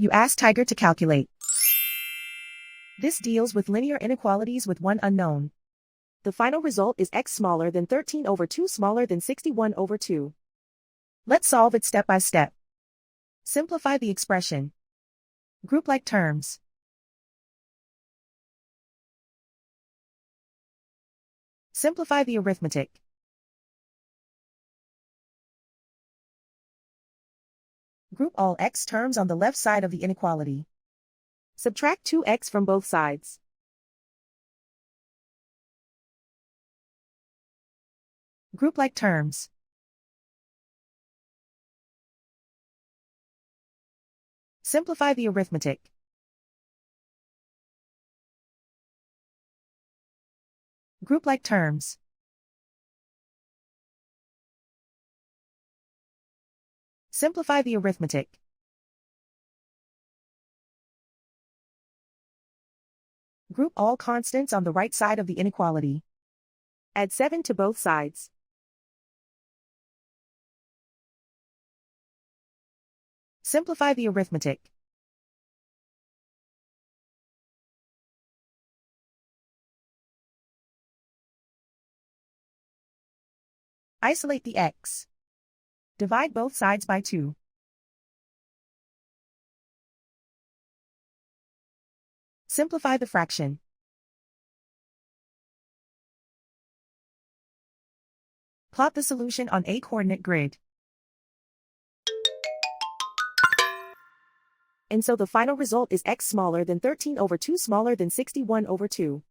You ask Tiger to calculate. This deals with linear inequalities with one unknown. The final result is x smaller than 13 over 2 smaller than 61 over 2. Let's solve it step by step. Simplify the expression. Group like terms. Simplify the arithmetic. Group all x terms on the left side of the inequality. Subtract 2x from both sides. Group like terms. Simplify the arithmetic. Group like terms. Simplify the arithmetic. Group all constants on the right side of the inequality. Add 7 to both sides. Simplify the arithmetic. Isolate the x. Divide both sides by 2. Simplify the fraction. Plot the solution on a coordinate grid. And so the final result is x smaller than 13 over 2 smaller than 61 over 2.